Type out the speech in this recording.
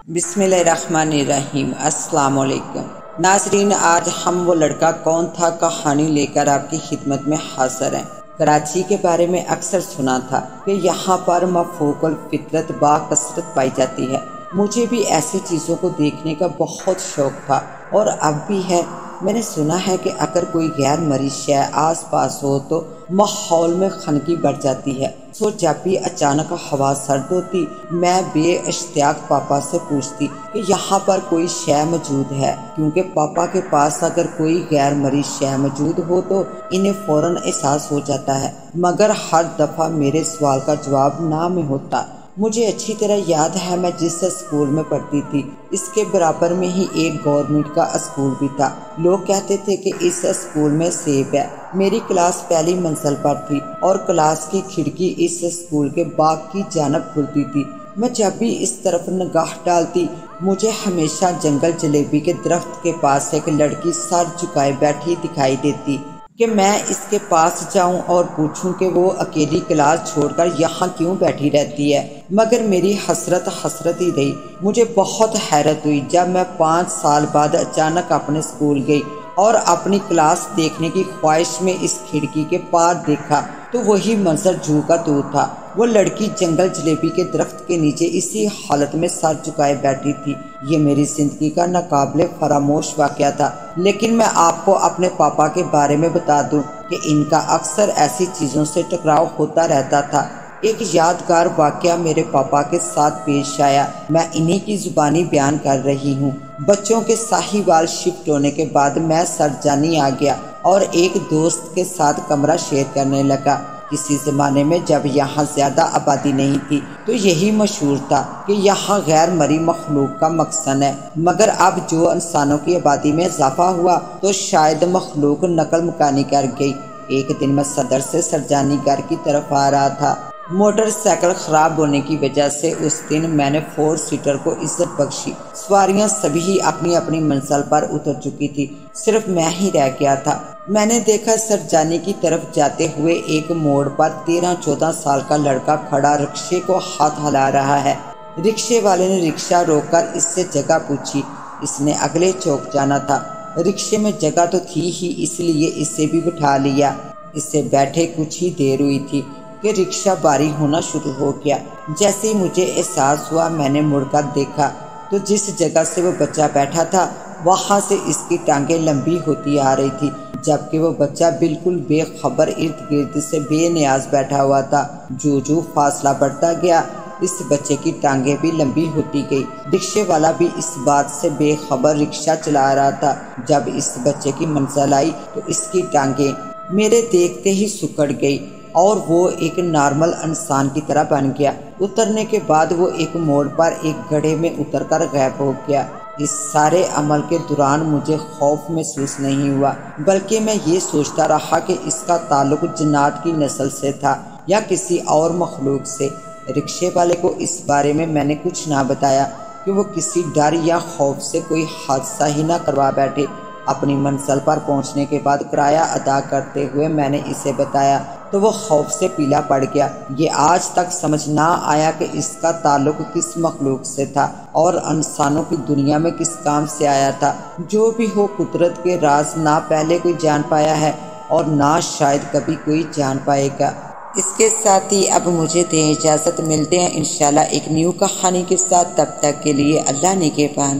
بسم اللہ الرحمن الرحیم۔ السلام علیکم ناظرین، آج ہم وہ لڑکا کون تھا کہانی لے کر آپ کی خدمت میں حاضر ہیں۔ کراچی کے بارے میں اکثر سنا تھا کہ یہاں پر مفوق الفطرت باکثرت پائی جاتی ہے۔ مجھے بھی ایسی چیزوں کو دیکھنے کا بہت شوق تھا اور اب بھی ہے۔ میں نے سنا ہے کہ اگر کوئی غیر مرئی شے آس پاس ہو تو ماحول میں خنقی بڑھ جاتی ہے۔ جب بھی اچانک ہوا سرد ہوتی، میں بے اشتیاق پاپا سے پوچھتی کہ یہاں پر کوئی شے موجود ہے، کیونکہ پاپا کے پاس اگر کوئی غیر مرئی شے موجود ہو تو انہیں فوراً احساس ہو جاتا ہے، مگر ہر دفعہ میرے سوال کا جواب نہ میں ہوتا۔ مجھے اچھی طرح یاد ہے، میں جس اسکول میں پڑھتی تھی اس کے برابر میں ہی ایک گورنمنٹ کا اسکول بھی تھا۔ لوگ کہتے تھے کہ اس اسکول میں سیب ہے۔ میری کلاس پہلی منزل پر تھی اور کلاس کی کھڑکی اس اسکول کے باغ کی جانب کھلتی تھی۔ میں جب بھی اس طرف نگاہ ڈالتی، مجھے ہمیشہ جنگل جلیبی کے درخت کے پاس ایک لڑکی سر جھکائے بیٹھی دکھائی دیتی کہ میں اس کے پاس جاؤں اور پوچھوں کہ وہ اکیلی کلاس چھوڑ کر یہاں کیوں بیٹھی رہتی ہے، مگر میری حسرت ہی رہی۔ مجھے بہت حیرت ہوئی جب میں 5 سال بعد اچانک اپنے اسکول گئی اور اپنی کلاس دیکھنے کی خواہش میں اس کھڑکی کے پار دیکھا تو وہی منظر جھو کا تو تھا۔ وہ لڑکی جنگل جلیبی کے درخت کے نیچے اسی حالت میں سر جھکائے بیٹھی تھی۔ یہ میری زندگی کا ناقابل فراموش واقعہ تھا، لیکن میں آپ کو اپنے پاپا کے بارے میں بتا دوں کہ ان کا اکثر ایسی چیزوں سے ٹکراؤ ہوتا رہتا تھا۔ ایک یادگار واقعہ میرے پاپا کے ساتھ پیش آیا، میں انہی کی زبانی بیان کر رہی ہوں۔ بچوں کے ساہیوال شفٹ ہونے کے بعد میں سرجانی آ گیا اور ایک دوست کے ساتھ کمرہ شیئر کرنے لگا۔ کسی زمانے میں جب یہاں زیادہ آبادی نہیں تھی تو یہی مشہور تھا کہ یہاں غیر مرئی مخلوق کا مسکن ہے، مگر اب جو انسانوں کی آبادی میں اضافہ ہوا تو شاید مخلوق نقل مکانی کر گئی۔ ایک دن میں صدر سے سرجانی گھر کی طرف آ رہا تھا۔ موٹر سائیکل خراب ہونے کی وجہ سے اس دن میں نے 4 سیٹر کو عزت بخشی۔ سواریاں سبھی اپنی اپنی منزل پر اتر چکی تھی، صرف میں ہی رہ گیا تھا۔ میں نے دیکھا سرجانی کی طرف جاتے ہوئے ایک موڑ پر 13-14 سال کا لڑکا کھڑا رکشے کو ہاتھ ہلا رہا ہے۔ رکشے والے نے رکشہ روک کر اس سے جگہ پوچھی۔ اس نے اگلے چوک جانا تھا۔ رکشے میں جگہ تو تھی ہی، اس لیے اسے بھی بٹھا لیا۔ اسے بیٹھے کچھ ہی دیر ہوئی تھی کہ رکشہ باری ہونا شروع ہو گیا۔ جیسے ہی مجھے احساس ہوا، میں نے مڑ کر دیکھا تو جس جگہ سے وہ بچہ بیٹھا تھا وہاں سے اس کی ٹانگیں لمبی ہوتی آ رہی تھی، جبکہ وہ بچہ بالکل بے خبر ارد گرد سے بے نیاز بیٹھا ہوا تھا۔ جو فاصلہ بڑھتا گیا اس بچے کی ٹانگیں بھی لمبی ہوتی گئی۔ رکشے والا بھی اس بات سے بے خبر رکشہ چلا رہا تھا۔ جب اس بچے کی منزل آئی تو اس کی ٹانگیں میرے دیکھتے ہی سکڑ گئی اور وہ ایک نارمل انسان کی طرح بن گیا۔ اترنے کے بعد وہ ایک موڑ پر ایک گڑھے میں اتر کر غائب ہو گیا۔ اس سارے عمل کے دوران مجھے خوف محسوس نہیں ہوا، بلکہ میں یہ سوچتا رہا کہ اس کا تعلق جنات کی نسل سے تھا یا کسی اور مخلوق سے۔ رکشے والے کو اس بارے میں نے کچھ نہ بتایا کہ وہ کسی ڈر یا خوف سے کوئی حادثہ ہی نہ کروا بیٹھے۔ اپنی منزل پر پہنچنے کے بعد کرایہ ادا کرتے ہوئے میں نے اسے بتایا تو وہ خوف سے پیلا پڑ گیا۔ یہ آج تک سمجھ نہ آیا کہ اس کا تعلق کس مخلوق سے تھا اور انسانوں کی دنیا میں کس کام سے آیا تھا۔ جو بھی ہو، قدرت کے راز نہ پہلے کوئی جان پایا ہے اور نہ شاید کبھی کوئی جان پائے گا۔ اس کے ساتھ ہی اب مجھے دیں اجازت، ملتے ہیں انشاءاللہ ایک نیو کہانی کے ساتھ۔ تب تک کے لیے اللہ نگہبان۔